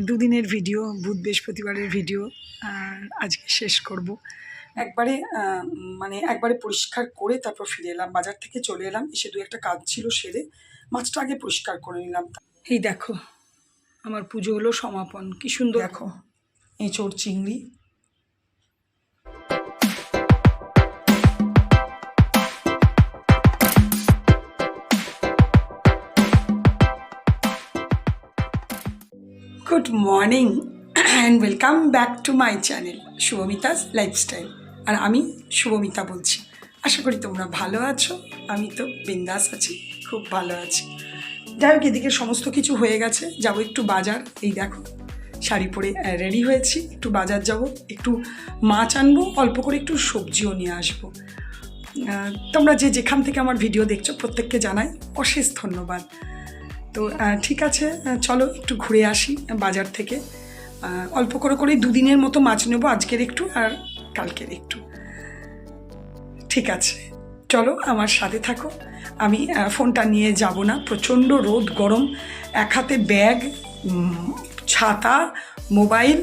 দুদিনের ভিডিও, বুধ বৃহস্পতিবারের ভিডিও আজকে শেষ করব। একবারে পরিষ্কার করে তারপর ফিরে এলাম, বাজার থেকে চলে এলাম, এসে দু একটা কাজ ছিল সেরে মাছটা আগে পরিষ্কার করে নিলাম। এই দেখো আমার পুজো হলো সমাপন, কি সুন্দর। দেখো এঁচোড় চিংড়ি, good morning and welcome back to my channel Shubhamita's lifestyle. আর আমি শুভমিতা বলছি। আশা করি তোমরা ভালো আছো, আমি তো বিন্দাস আছি, খুব ভালো আছি। যাই হোক, এদিকে সমস্ত কিছু হয়ে গেছে, যাব একটু বাজার। এই দেখো শাড়ি পরে রেডি হয়েছি, একটু বাজার যাব, একটু মাছ আনবো, অল্প করে একটু সবজিও নিয়ে আসবো। তোমরা যে যেখান থেকে আমার ভিডিও দেখছো প্রত্যেককে জানাই অশেষ ধন্যবাদ। তো ঠিক আছে, চলো একটু ঘুরে আসি বাজার থেকে। অল্প করে দুদিনের মতো মাছ নেবো, আজকের একটু আর কালকের একটু। ঠিক আছে, চলো আমার সাথে থাকো। আমি ফোনটা নিয়ে যাব না, প্রচণ্ড রোদ গরম, এক হাতে ব্যাগ, ছাতা, মোবাইল,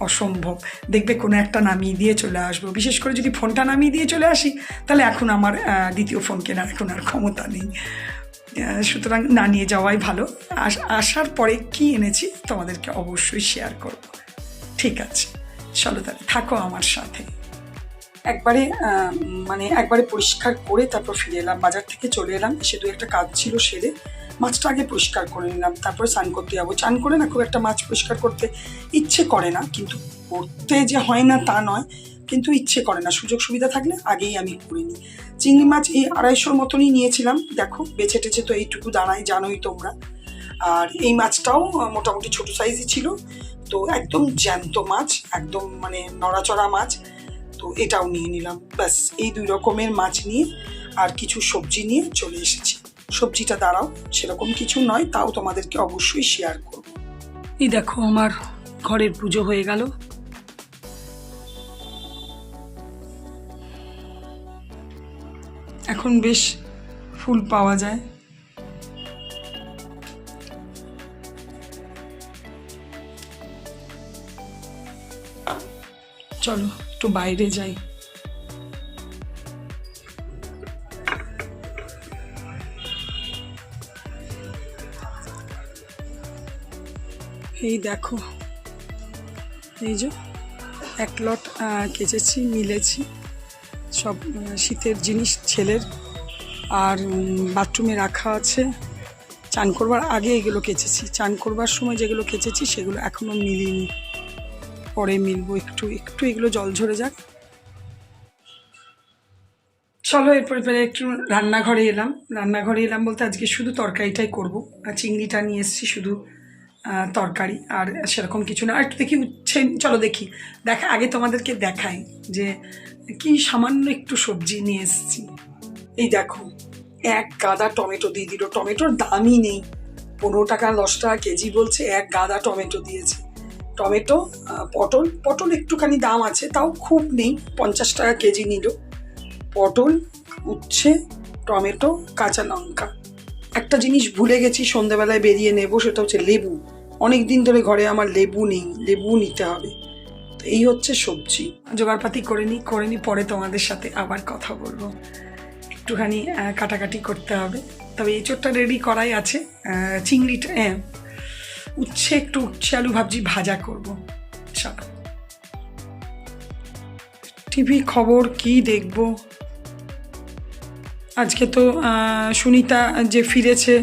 অসম্ভব। দেখবে কোনো একটা নামিয়ে দিয়ে চলে আসবো, বিশেষ করে যদি ফোনটা নামিয়ে দিয়ে চলে আসি তাহলে এখন আমার দ্বিতীয় ফোন কেনার এখন আর ক্ষমতা নেই। সুতরাং না নিয়ে যাওয়াই ভালো। আসার পরে কি এনেছি তোমাদেরকে অবশ্যই শেয়ার করব। ঠিক আছে, চলো তাহলে থাকো আমার সাথে। একবারে পরিষ্কার করে তারপর ফিরে এলাম, বাজার থেকে চলে এলাম, এসে দু একটা কাজ ছিল সেরে মাছটা আগে পরিষ্কার করে নিলাম, তারপরে স্নান করতে যাবো। চান করে না খুব একটা মাছ পরিষ্কার করতে ইচ্ছে করে না, কিন্তু করতে যে হয় না তা নয়, কিন্তু ইচ্ছে করে না, সুযোগ সুবিধা থাকলে আগেই আমি করে নিই। চিংড়ি মাছ এই 250 মতনই নিয়েছিলাম, দেখো বেছে টেছে তো এইটুকু দাঁড়ায়, জানোই তোমরা। আর এই মাছটাও মোটামুটি ছোট সাইজই ছিল, তো একদম জ্যান্ত মাছ, একদম নড়াচড়া মাছ, তো এটাও নিয়ে নিলাম। ব্যাস এই 2 রকমের মাছ নিয়ে আর কিছু সবজি নিয়ে চলে এসেছি। সবজিটা দাঁড়াও, সেরকম কিছু নয়, তাও তোমাদেরকে অবশ্যই শেয়ার করব। এই দেখো আমার ঘরের পুজো হয়ে গেল। এখন বেশ ফুল পাওয়া যায়। চলো একটু বাইরে যাই। এই দেখো, এই যে 1 লট কেচেছি, মিলেছি সব শীতের জিনিস ছেলের, আর বাথরুমে রাখা আছে। চান করবার আগে এগুলো কেচেছি, চান করবার সময় যেগুলো কেচেছি সেগুলো এখনও মিলিনি, পরে মিলবো। একটু এগুলো জল ঝরে যাক। চলো এরপরে একটু রান্নাঘরে এলাম বলতে আজকে শুধু তরকারিটাই করবো, আর চিংড়িটা নিয়ে এসেছি শুধু তরকারি, আর সেরকম কিছু না। আর একটু দেখি উচ্ছে, চলো দেখি, আগে তোমাদেরকে দেখাই যে কি সামান্য একটু সবজি নিয়ে এসেছি। এই দেখো 1 গাদা টমেটো দিয়ে দিল, টমেটোর দামই নেই, 15 টাকা 10 টাকা কেজি বলছে, 1 গাদা টমেটো দিয়েছে। টমেটো, পটল একটুখানি দাম আছে, তাও খুব নেই, 50 টাকা কেজি নিল। পটল, উচ্ছে, টমেটো, কাঁচা লঙ্কা। একটা জিনিস ভুলে গেছি সন্ধ্যাবেলায় বেরিয়ে নেব, সেটা হচ্ছে লেবু। অনেক দিন ধরে ঘরে আমার লেবু নেই, লেবু নিতে হবে। তো এই হচ্ছে সবজি, জোগাড়পাতি করে নি, পরে তোমাদের সাথে আবার কথা বলবো। একটুখানি কাটাকাটি করতে হবে। তবে এঁচোড়টা রেডি করাই আছে, চিংড়িটা উচ্ছে আলু ভাবছি ভাজা করব। চলো টিভি খবর কি দেখবো। আজকে তো সুনিতা যে ফিরেছে,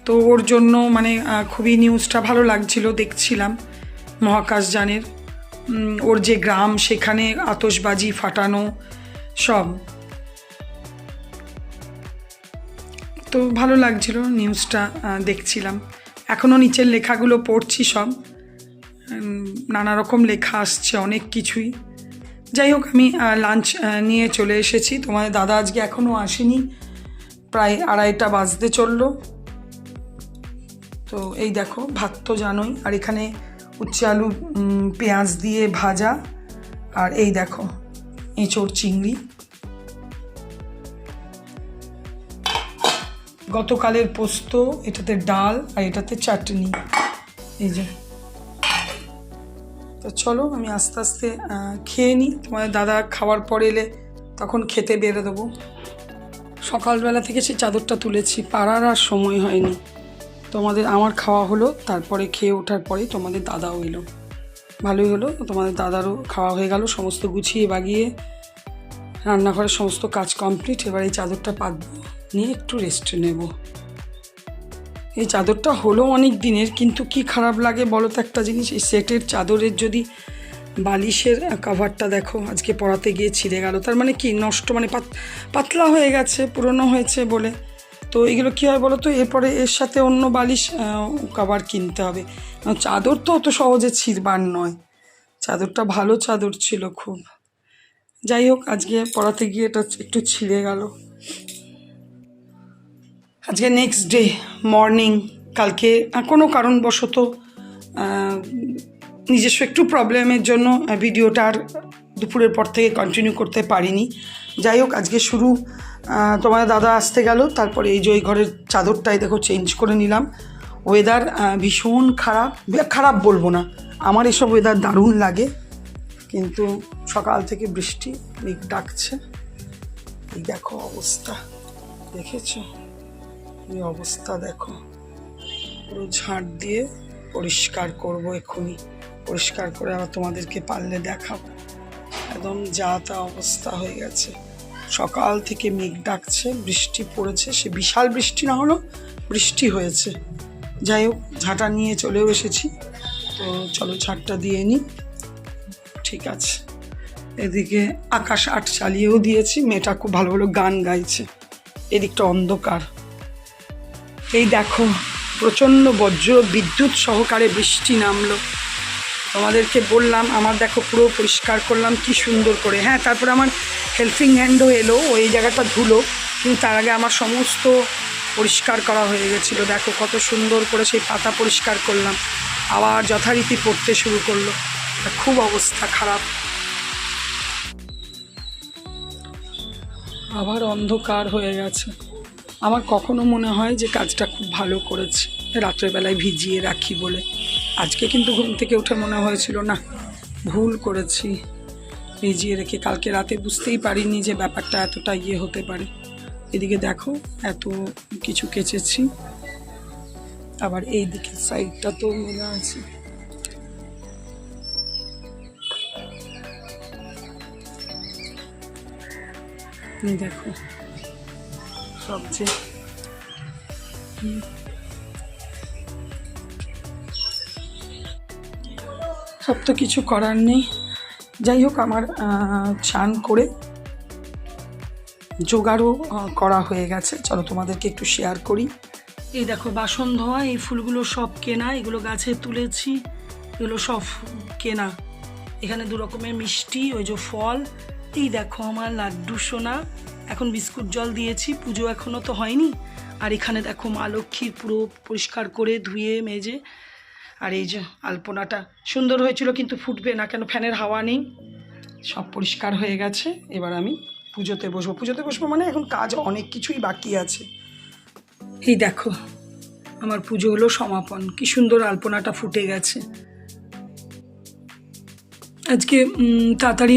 তো ওর জন্য খুবই নিউজটা ভালো লাগছিল, দেখছিলাম। মহাকাশযানের ওর যে গ্রাম, সেখানে আতশবাজি ফাটানো সব, তো ভালো লাগছিল নিউজটা, দেখছিলাম। এখনও নিচের লেখাগুলো পড়ছি, সব নানা রকম লেখা আসছে, অনেক কিছুই। যাই হোক, আমি লাঞ্চ নিয়ে চলে এসেছি। তোমাদের দাদা আজকে এখনও আসেনি, প্রায় 2:30 বাজতে চললো। তো এই দেখো ভাত তো জানোই, আর এখানে উচ্ছে আলু পেঁয়াজ দিয়ে ভাজা, আর এই দেখো এঁচোড় চিংড়ি, গতকালের পোস্ত, এটাতে ডাল, আর এটাতে চাটনি। এই যে তো চলো আমি আস্তে আস্তে খেয়ে নিই, তোমাদের দাদা খাওয়ার পর এলে তখন খেতে বেরো দেবো। সকালবেলা থেকে সেই চাদরটা তুলেছি, পাড়ার আর সময় হয়নি। আমার খাওয়া হলো, তারপরে খেয়ে ওঠার পরেই তোমাদের দাদাও এলো। ভালোই হলো, তোমাদের দাদারও খাওয়া হয়ে গেল। সমস্ত গুছিয়ে বাগিয়ে রান্নাঘরের সমস্ত কাজ কমপ্লিট। এবার এই চাদরটা পাতবো, নিয়ে একটু রেস্ট নেব। এই চাদরটা হলো অনেক দিনের, কিন্তু কি খারাপ লাগে বলো তো একটা জিনিস, এই সেটের চাদরের যদি বালিশের কাভারটা দেখো আজকে পরাতে গিয়ে ছিঁড়ে গেল, তার মানে কি নষ্ট, মানে পাতলা হয়ে গেছে, পুরনো হয়েছে বলে। তো এগুলো কী হয় বলো তো, এরপরে এর সাথে অন্য বালিশ কাভার কিনতে হবে। চাদর তো অত সহজে ছিঁড়বার নয়, চাদরটা ভালো চাদর ছিল খুব। যাই হোক, আজকে পরাতে গিয়ে এটা একটু ছিঁড়ে গেল। আজকে নেক্সট ডে মর্নিং। কালকে কোনো কারণবশত নিজস্ব একটু প্রবলেমের জন্য ভিডিওটা আর দুপুরের পর থেকে কন্টিনিউ করতে পারিনি। যাই হোক, আজকে শুরু। তোমার দাদা আসতে গেল, তারপরে এই যে ওই ঘরের চাদরটাই দেখো চেঞ্জ করে নিলাম। ওয়েদার ভীষণ খারাপ বলবো না, আমার এসব ওয়েদার দারুণ লাগে, কিন্তু সকাল থেকে বৃষ্টি মেঘ ডাকছে। এই দেখো অবস্থা, দেখেছো এই অবস্থা দেখো। পুরো ঝাঁট দিয়ে পরিষ্কার করবো এক্ষুনি, পরিষ্কার করে আবার তোমাদেরকে পারলে দেখাবো। একদম যা তা অবস্থা হয়ে গেছে। সকাল থেকে মেঘ ডাকছে, বৃষ্টি পড়েছে, সে বিশাল বৃষ্টি না হলেও বৃষ্টি হয়েছে। যাই হোক, ঝাঁটা নিয়ে চলেও এসেছি, তো চলো ঝাঁটটা দিয়ে নিই। ঠিক আছে, এদিকে আকাশ আট চালিয়েও দিয়েছি, মেয়েটা খুব ভালো ভালো গান গাইছে। এদিকটা অন্ধকার, এই দেখো প্রচণ্ড বজ্র বিদ্যুৎ সহকারে বৃষ্টি নামলো। তোমাদেরকে বললাম, আমার দেখো পুরো পরিষ্কার করলাম কি সুন্দর করে। হ্যাঁ, তারপরে আমার হেল্পিং হ্যান্ডও এলো, ওই জায়গাটা ধুলো, কিন্তু তার আগে আমার সমস্ত পরিষ্কার করা হয়ে গেছিলো। দেখো কত সুন্দর করে সেই পাতা পরিষ্কার করলাম, আবার যথারীতি পড়তে শুরু করলো। খুব অবস্থা খারাপ। আবার অন্ধকার হয়ে গেছে। আমার কখনো মনে হয় যে কাজটা খুব ভালো করেছি, রাত্রেবেলায় ভিজিয়ে রাখি বলে। আজকে কিন্তু ঘুম থেকে উঠে মনে হয়েছিল না, ভুল করেছি ভিজিয়ে রেখে। কালকে রাতে বুঝতেই পারিনি যে ব্যাপারটা এতটা হতে পারে। এদিকে দেখো এত কিছু কেচেছি, আবার এই দিকের সাইডটা তো মেলা আছে। দেখো সবচেয়ে সব তো কিছু করার নেই। যাই হোক, আমার চান করে জোগাড়ও করা হয়ে গেছে, চলো তোমাদেরকে একটু শেয়ার করি। এই দেখো বাসন ধোয়া, এই ফুলগুলো সব কেনা, এগুলো গাছে তুলেছি, এগুলো সব কেনা। এখানে দু রকমের মিষ্টি, ওই যে ফল। এই দেখো আমার লাড্ডু সোনা, এখন বিস্কুট জল দিয়েছি, পুজো এখনও তো হয়নি। আর এখানে দেখো মা লক্ষ্মীর পুরো পরিষ্কার করে ধুয়ে মেজে। আর এই যে আলপনাটা সুন্দর হয়েছিল, কিন্তু ফুটবে না কেন, ফ্যানের হাওয়া নেই। সব পরিষ্কার হয়ে গেছে, এবার আমি পুজোতে বসবো মানে এখন কাজ অনেক কিছুই বাকি আছে। এই দেখো আমার পুজো হলো সমাপন, কি সুন্দর আলপনাটা ফুটে গেছে। আজকে তাড়াতাড়ি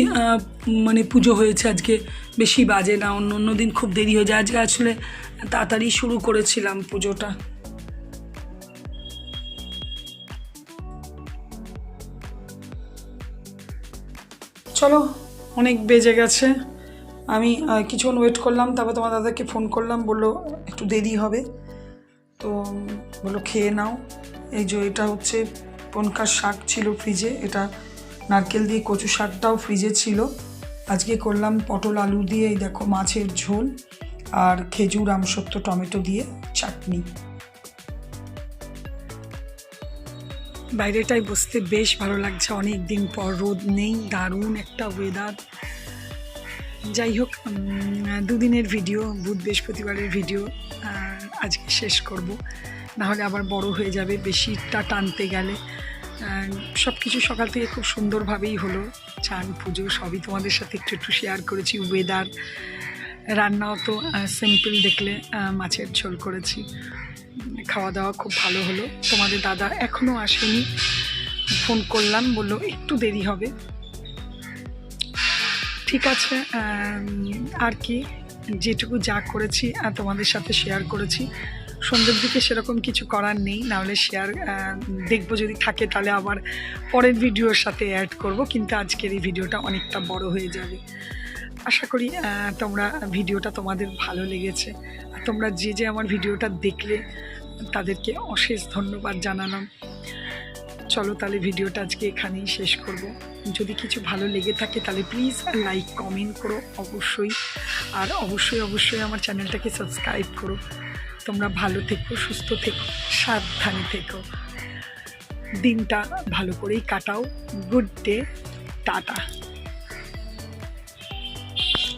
মানে পুজো হয়েছে, আজকে বেশি বাজে না, অন্য দিন খুব দেরি হয়ে যায়। আজকে আসলে তাড়াতাড়ি শুরু করেছিলাম পুজোটা। চলো, অনেক বেজে গেছে, আমি কিছুক্ষণ ওয়েট করলাম, তারপর তোমার দাদাকে ফোন করলাম, বললো একটু দেরি হবে, তো বললো খেয়ে নাও। এই যে এটা হচ্ছে পনকার শাক ছিল ফ্রিজে, এটা নারকেল দিয়ে কচু শাকটাও ফ্রিজে ছিল। আজকে করলাম পটল আলু দিয়ে, এই দেখো মাছের ঝোল, আর খেজুর আমসত্ব টমেটো দিয়ে চাটনি। বাইরেটাই বসতে বেশ ভালো লাগছে, অনেক দিন পর, রোদ নেই, দারুণ একটা ওয়েদার। যাই হোক, দুদিনের ভিডিও, বুধ বৃহস্পতিবারের ভিডিও আজকে শেষ করব, নাহলে আবার বড় হয়ে যাবে বেশিটা টানতে গেলে। সব কিছু সকাল থেকে খুব সুন্দরভাবেই হলো, চান পুজো সবই তোমাদের সাথে একটু শেয়ার করেছি। ওয়েদার, রান্নাও তো সিম্পল, দেখলে মাছের ঝোল করেছি। খাওয়া দাওয়া খুব ভালো হলো। তোমাদের দাদা এখনও আসেনি, ফোন করলাম, বললো একটু দেরি হবে। ঠিক আছে, আর কি, যেটুকু যা করেছি তোমাদের সাথে শেয়ার করেছি। সন্ধ্যের দিকে সেরকম কিছু করার নেই, নাহলে শেয়ার দেখবো যদি থাকে তাহলে আবার পরের ভিডিওর সাথে অ্যাড করব, কিন্তু আজকের এই ভিডিওটা অনেকটা বড় হয়ে যাবে। আশা করি তোমরা ভিডিওটা তোমাদের ভালো লেগেছে। আর তোমরা যে যে আমার ভিডিওটা দেখলে তাদেরকে অশেষ ধন্যবাদ জানালাম। চলো তাহলে ভিডিওটা আজকে এখানেই শেষ করব। যদি কিছু ভালো লেগে থাকে তাহলে প্লিজ লাইক কমেন্ট করো অবশ্যই, আর অবশ্যই আমার চ্যানেলটাকে সাবস্ক্রাইব করো। তোমরা ভালো থেকো, সুস্থ থেকো, সাবধানে থেকো, দিনটা ভালো করেই কাটাও। Good day, tata.